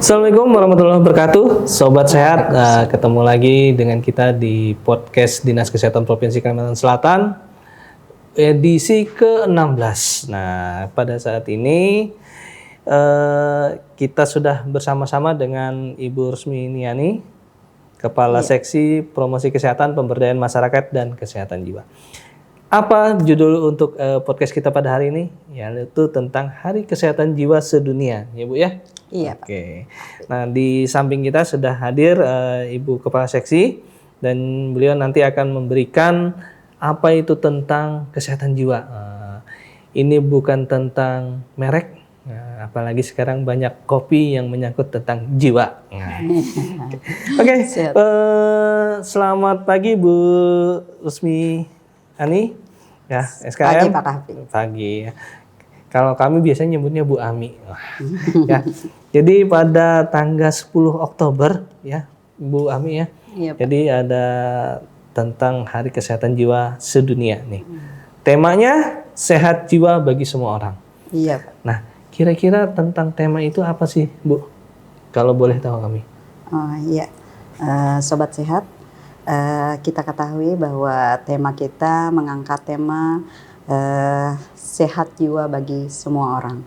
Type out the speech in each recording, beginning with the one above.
Assalamualaikum warahmatullahi wabarakatuh, Sobat Sehat. Ketemu lagi dengan kita di podcast Dinas Kesehatan Provinsi Kalimantan Selatan, edisi ke-16. Nah, pada saat ini kita sudah bersama-sama dengan Ibu Rusminiani, Kepala Seksi Promosi Kesehatan, Pemberdayaan Masyarakat, dan Kesehatan Jiwa. Apa judul untuk podcast kita pada hari ini? Yaitu tentang Hari Kesehatan Jiwa Sedunia, ya Bu ya? Iya. Oke. Nah, di samping kita sudah hadir Ibu Kepala Seksi, dan beliau nanti akan memberikan apa itu tentang kesehatan jiwa. Ini bukan tentang merek, apalagi sekarang banyak kopi yang menyangkut tentang jiwa. Oke. Selamat pagi Bu Rusmi Ani, ya SKM. Pagi Pak Kahfi. Pagi. Kalau kami biasanya nyebutnya Bu Ami. Ya. Jadi pada tanggal 10 Oktober ya, Bu Ami ya. Iya, Pak. Jadi ada tentang Hari Kesehatan Jiwa Sedunia nih. Temanya sehat jiwa bagi semua orang. Iya, Pak. Nah, kira-kira tentang tema itu apa sih, Bu? Kalau boleh tahu kami. Oh, iya. Sobat Sehat, kita ketahui bahwa tema kita mengangkat tema sehat jiwa bagi semua orang.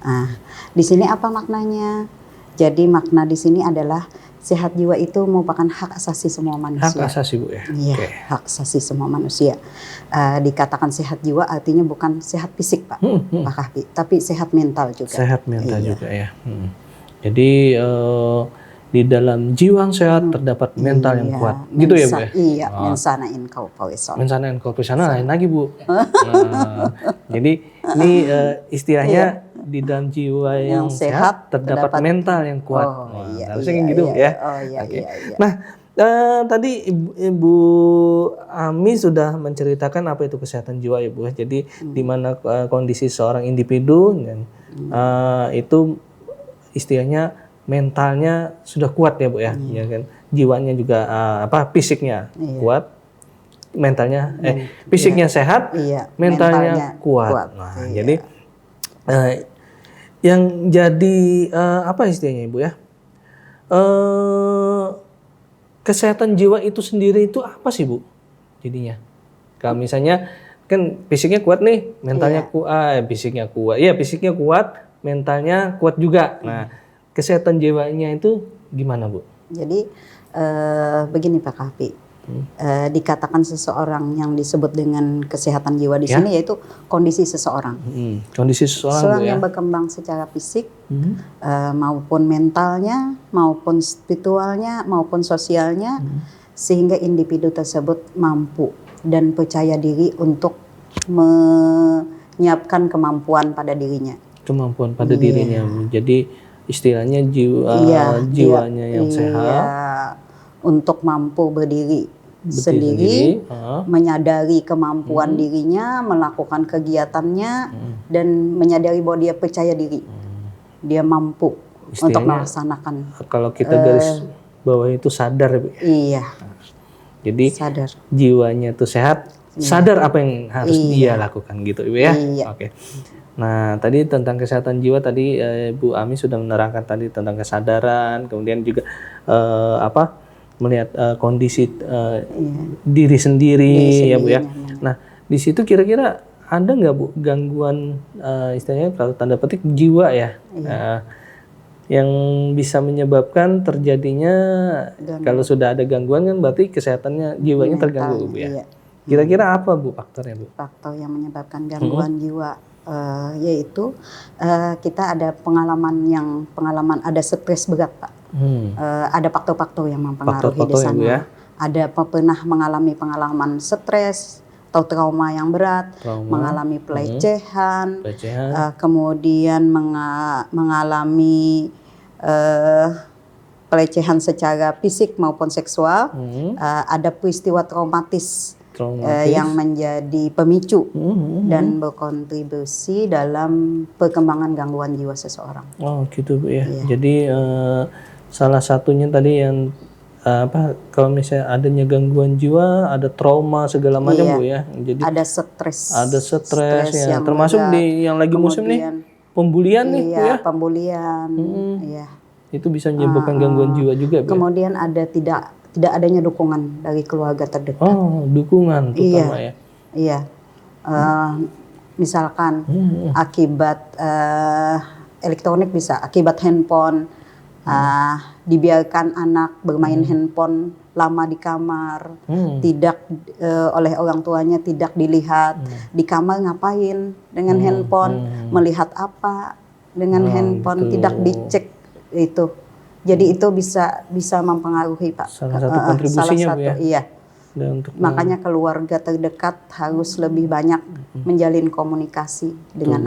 Nah, di sini apa maknanya? Jadi makna di sini adalah sehat jiwa itu merupakan hak asasi semua manusia. Hak asasi Bu ya? Iya, hak asasi semua manusia. Dikatakan sehat jiwa artinya bukan sehat fisik Pak, Pak Kahfi, tapi sehat mental juga. Sehat mental juga ya. Jadi di dalam jiwa yang sehat terdapat mental yang kuat, gitu ya Bu ya? Iya, mensana in corpore sano. Mensana in corpore sano lain lagi Bu. Jadi ini istilahnya di dalam jiwa yang sehat terdapat mental yang kuat. Harusnya kayak gitu ya. Nah, tadi Ibu Ami sudah menceritakan apa itu kesehatan jiwa ya Bu. Jadi di mana kondisi seorang individu dan itu istilahnya mentalnya sudah kuat ya Bu ya. Ya kan? Jiwanya juga fisiknya kuat, mentalnya fisiknya sehat, mentalnya kuat. Nah, jadi yang jadi apa istilahnya Ibu ya? Kesehatan jiwa itu sendiri itu apa sih Bu? Jadinya, kalau misalnya kan fisiknya kuat nih, mentalnya kuat, fisiknya kuat, iya fisiknya kuat, mentalnya kuat juga. Nah, kesehatan jiwanya itu gimana Bu? Jadi begini Pak Kahfi. Dikatakan seseorang yang disebut dengan kesehatan jiwa di sini yaitu kondisi seseorang. Kondisi seseorang yang berkembang secara fisik maupun mentalnya, maupun spiritualnya, maupun sosialnya, sehingga individu tersebut mampu dan percaya diri untuk menyiapkan kemampuan pada dirinya. Kemampuan pada dirinya. Jadi istilahnya jiwanya yang sehat. Untuk mampu berdiri sendiri, menyadari kemampuan dirinya, melakukan kegiatannya, dan menyadari bahwa dia percaya diri, dia mampu istilahnya, untuk melaksanakan. Kalau kita garis bawah itu sadar, Bu. Iya. Jadi sadar. Jiwanya itu sehat, sadar apa yang harus dia lakukan gitu, Ibu ya. Oke. Nah, tadi tentang kesehatan jiwa tadi Bu Ami sudah menerangkan tadi tentang kesadaran, kemudian juga melihat kondisi diri sendiri ya Bu ya. Nah, di situ kira-kira ada nggak Bu gangguan istilahnya kalau tanda petik jiwa ya, yang bisa menyebabkan terjadinya kalau sudah ada gangguan kan berarti kesehatannya jiwanya terganggu Bu ya. Kira-kira apa Bu faktornya Bu? Faktor yang menyebabkan gangguan jiwa yaitu kita ada pengalaman ada stres berat Pak. Ada faktor-faktor yang mempengaruhi di sana. Ya? Ada pernah mengalami pengalaman stres atau trauma yang berat, mengalami pelecehan, kemudian mengalami pelecehan secara fisik maupun seksual, ada peristiwa traumatis. Yang menjadi pemicu dan berkontribusi dalam perkembangan gangguan jiwa seseorang. Oh gitu Bu ya. Jadi salah satunya tadi yang kalau misalnya adanya gangguan jiwa, ada trauma segala macam Bu ya. Jadi ada stres. Ada stres ya. Termasuk di yang lagi musim nih pembulian nih Bu ya. Pembulian. Iya. itu bisa menyebabkan gangguan jiwa juga, Bu. Kemudian ada tidak adanya dukungan dari keluarga terdekat. Oh, dukungan terutama ya. Iya. Misalkan akibat elektronik, bisa akibat handphone, dibiarkan anak bermain handphone lama di kamar, tidak oleh orang tuanya, tidak dilihat di kamar ngapain dengan handphone, melihat apa dengan handphone, tidak dicek itu. Jadi itu bisa mempengaruhi, Pak. Salah satu kontribusinya, Bu, ya. Iya. Makanya keluarga terdekat harus lebih banyak menjalin komunikasi dengan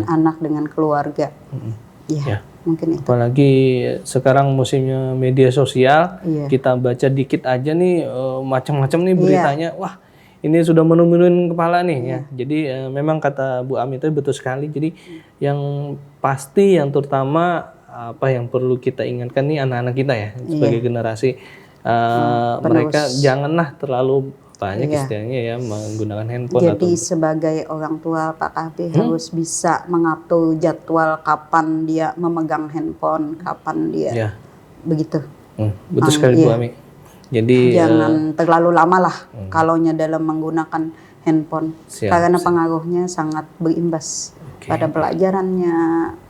anak, dengan keluarga. Ya. Mungkin itu. Apalagi sekarang musimnya media sosial, kita baca dikit aja nih macam-macam nih beritanya. Wah, ini sudah menu-menuin kepala nih ya. Jadi memang kata Bu Ami itu betul sekali. Jadi yang pasti, yang terutama apa yang perlu kita ingatkan nih anak-anak kita ya sebagai generasi, mereka janganlah terlalu banyak istilahnya ya menggunakan handphone. Jadi sebagai orang tua, Pak Kahfi harus bisa mengatur jadwal kapan dia memegang handphone, kapan dia begitu. Betul sekali, Bu Ami. Jadi jangan terlalu lama lah kalaunya dalam menggunakan handphone, karena pengaruhnya sangat berimbas pada pelajarannya,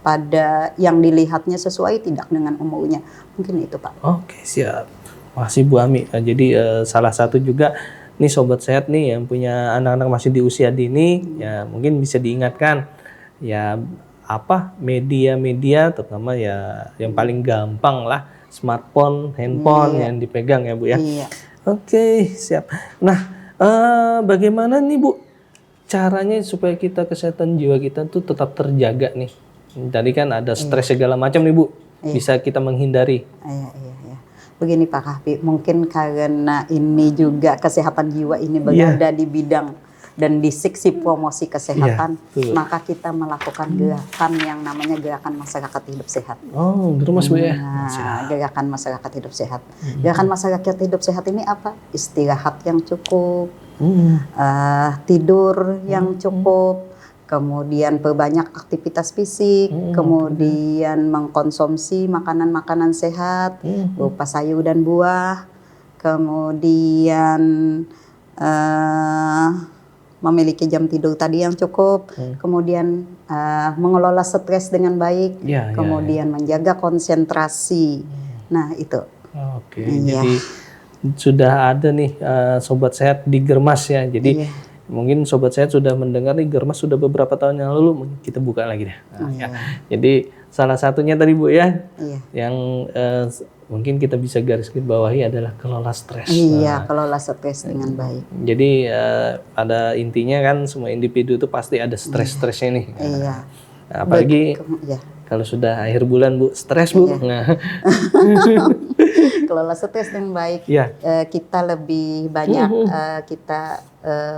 pada yang dilihatnya sesuai tidak dengan umurnya. Mungkin itu, Pak. Oke, siap. Makasih, Bu Ami. Jadi salah satu juga nih Sobat Sehat nih yang punya anak-anak masih di usia dini, ya mungkin bisa diingatkan ya apa media-media terutama ya yang paling gampang lah smartphone, handphone yang dipegang ya, Bu ya. Oke, siap. Nah, bagaimana nih, Bu, caranya supaya kita kesehatan jiwa kita tuh tetap terjaga nih? Tadi kan ada stres segala macam nih, Bu. Bisa kita menghindari. Begini Pak Kahfi, mungkin karena ini juga kesehatan jiwa ini berada di bidang dan di seksi promosi kesehatan, maka kita melakukan gerakan yang namanya gerakan masyarakat hidup sehat. Oh, Mas, Bu ya. Gerakan masyarakat hidup sehat. Gerakan masyarakat hidup sehat ini apa? Istirahat yang cukup, tidur yang cukup, kemudian perbanyak aktivitas fisik, kemudian mengkonsumsi makanan-makanan sehat berupa sayur dan buah, kemudian memiliki jam tidur tadi yang cukup, kemudian mengelola stres dengan baik, kemudian menjaga konsentrasi. Nah, itu. Oke, jadi sudah ada nih Sobat Sehat di Germas ya. Jadi mungkin Sobat Sehat sudah mendengar nih Germas sudah beberapa tahun yang lalu, mungkin kita buka lagi deh. Jadi salah satunya tadi, Bu ya, yang mungkin kita bisa garis bawahi adalah kelola stres. Kelola stres dengan baik. Jadi pada intinya kan semua individu itu pasti ada stres-stresnya nih. Apalagi kalau sudah akhir bulan, Bu, stres, Bu. Kelola stres dengan baik, kita lebih banyak kita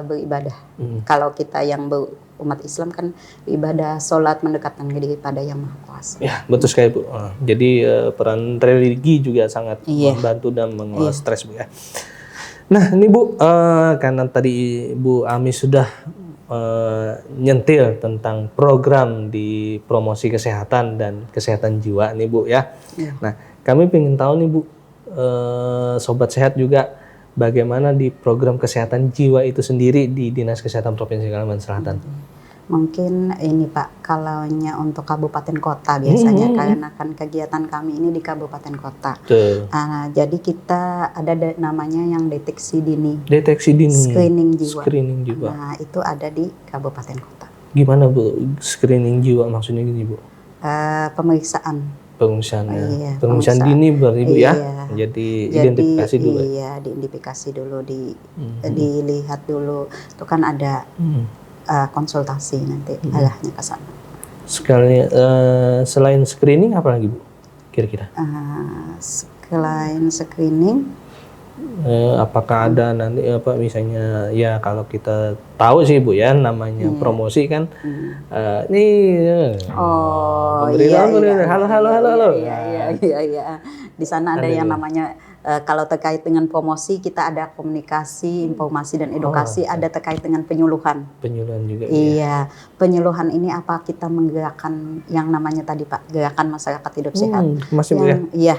beribadah. Kalau kita yang umat Islam kan ibadah sholat mendekatkan diri pada Yang Maha Kuasa. Ya, betul sekali, Bu. Jadi peran religi juga sangat membantu dan mengelola stres, Bu ya. Nah, ini Bu, karena tadi Bu Ami sudah nyentil tentang program di promosi kesehatan dan kesehatan jiwa nih, Bu ya. Nah, kami pengen tahu nih, Bu, Sobat Sehat juga bagaimana di program kesehatan jiwa itu sendiri di Dinas Kesehatan Provinsi Kalimantan Selatan. Mungkin ini Pak, kalaunya untuk kabupaten kota biasanya, karena kan kegiatan kami ini di kabupaten kota. Jadi kita ada namanya yang deteksi dini. Deteksi dini. Screening jiwa. Screening jiwa. Nah, itu ada di kabupaten kota. Gimana, Bu, screening jiwa maksudnya gini, Bu? Pemeriksaan. Pemeriksaan dini berarti, Bu ya. Jadi identifikasi dulu. Iya, diidentifikasi dulu, dilihat dulu. Itu kan ada konsultasi nanti arahnya ke sana. Selain screening apa lagi, Bu? Kira-kira? Selain screening, apakah ada nanti apa misalnya ya kalau kita tahu sih, Bu ya, namanya promosi kan halo. Di sana ada yang namanya Kalau terkait dengan promosi kita ada komunikasi, informasi dan edukasi, ada terkait dengan penyuluhan. Penyuluhan juga. Iya, penyuluhan ini apa kita menggerakkan yang namanya tadi Pak, gerakan masyarakat hidup sehat. Masih yang, iya,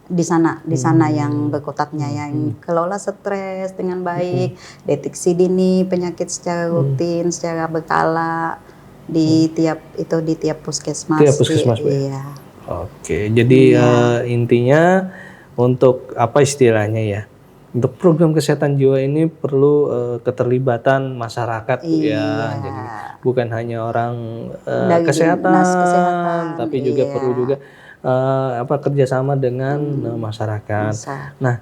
di sana yang berkutatnya yang kelola stres dengan baik, deteksi dini penyakit secara rutin, secara berkala di tiap puskesmas. Tiap puskesmas, iya. Oke, jadi intinya untuk apa istilahnya ya? Untuk program kesehatan jiwa ini perlu keterlibatan masyarakat ya. Jadi bukan hanya orang kesehatan, tapi juga perlu juga kerjasama dengan masyarakat. Nah,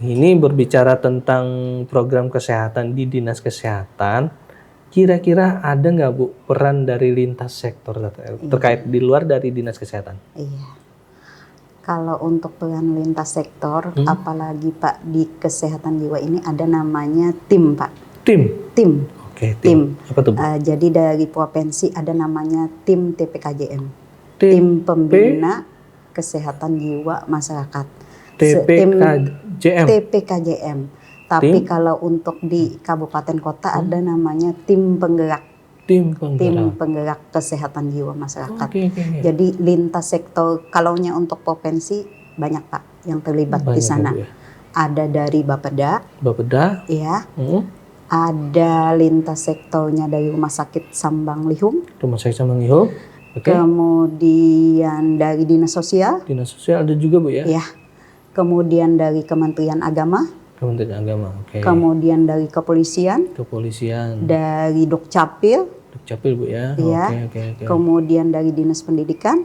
ini berbicara tentang program kesehatan di dinas kesehatan. Kira-kira ada nggak Bu peran dari lintas sektor terkait di luar dari dinas kesehatan? Iya. Kalau untuk peran lintas sektor, apalagi Pak di kesehatan jiwa ini ada namanya tim Pak. Tim. Oke, tim. Apa tuh Bu? Jadi dari provinsi ada namanya tim TPKJM. Tim Pembina Kesehatan Jiwa Masyarakat. TPKJM. Tapi kalau untuk di kabupaten kota ada namanya tim penggerak. Tim penggerak kesehatan jiwa masyarakat. Jadi lintas sektor, kalaunya untuk provinsi banyak Pak yang terlibat di sana. Ada dari Bapeda. Ya. Ada lintas sektornya dari Rumah Sakit Sambang Lihum. Kemudian dari Dinas Sosial. Ada juga Bu ya? Ya. Kemudian dari Kementerian Agama. Kemudian dari Kepolisian. Dari Dukcapil Bu ya. Kemudian dari Dinas Pendidikan.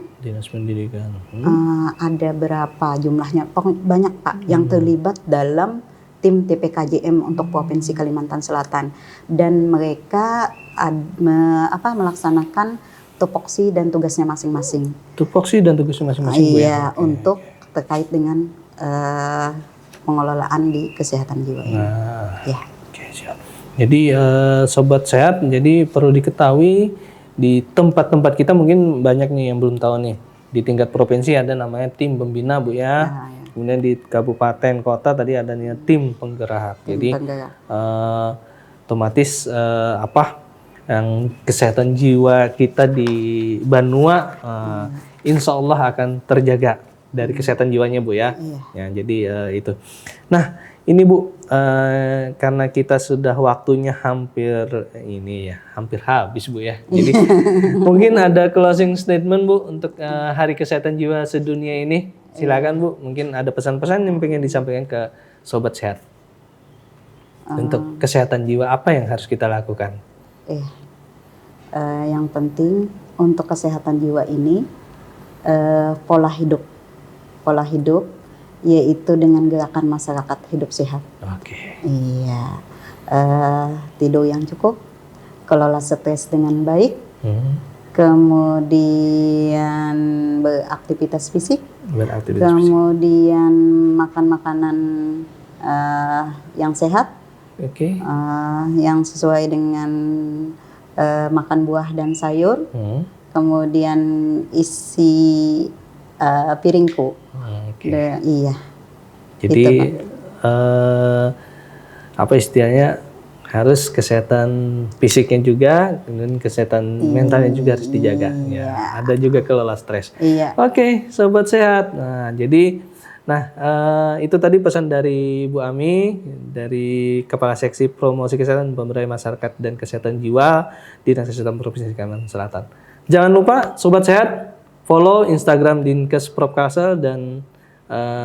Ada berapa jumlahnya? Banyak Pak yang terlibat dalam tim TPKJM untuk Provinsi Kalimantan Selatan. Dan mereka melaksanakan tupoksi dan tugasnya masing-masing. Iya, untuk terkait dengan pengelolaan di kesehatan jiwa ini. Siap. Jadi sobat sehat, jadi perlu diketahui di tempat-tempat kita mungkin banyak nih yang belum tahu nih. Di tingkat provinsi ada namanya tim pembina Bu ya. Kemudian di kabupaten kota tadi adanya tim penggerak. Jadi otomatis yang kesehatan jiwa kita di Banua insya Allah akan terjaga dari kesehatan jiwanya Bu ya. Ya jadi itu. Nah ini Bu karena kita sudah waktunya hampir habis Bu ya. Jadi mungkin ada closing statement Bu untuk Hari Kesehatan Jiwa Sedunia ini. Silakan Bu. Mungkin ada pesan-pesan yang pengen disampaikan ke sobat sehat. Untuk kesehatan jiwa apa yang harus kita lakukan? Yang penting untuk kesehatan jiwa ini pola hidup yaitu dengan gerakan masyarakat hidup sehat. Iya, tidur yang cukup, kelola stres dengan baik, kemudian beraktivitas fisik, kemudian makan makanan yang sehat, yang sesuai dengan makan buah dan sayur, kemudian isi piringku. Iya. Jadi apa istilahnya harus kesehatan fisiknya juga, kemudian kesehatan mentalnya juga harus dijaga. Ya, ada juga kelola stres. Oke, sobat sehat. Itu tadi pesan dari Bu Ami, dari Kepala Seksi Promosi Kesehatan Pemberdayaan Masyarakat dan Kesehatan Jiwa Dinas Kesehatan Provinsi Kalimantan Selatan. Jangan lupa sobat sehat follow Instagram Dinkes Propkalsel dan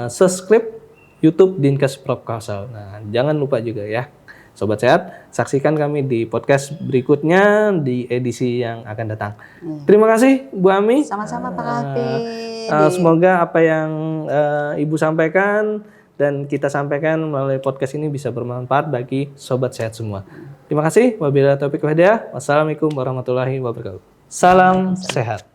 subscribe YouTube Dinkes Propkalsel. Nah, jangan lupa juga ya. Sobat sehat, saksikan kami di podcast berikutnya di edisi yang akan datang. Terima kasih Bu Ami. Sama-sama Pak Hafiz. Semoga apa yang Ibu sampaikan dan kita sampaikan melalui podcast ini bisa bermanfaat bagi sobat sehat semua. Terima kasih. Wabillahi taufiq wal hidayah. Wassalamualaikum warahmatullahi wabarakatuh. Salam sehat.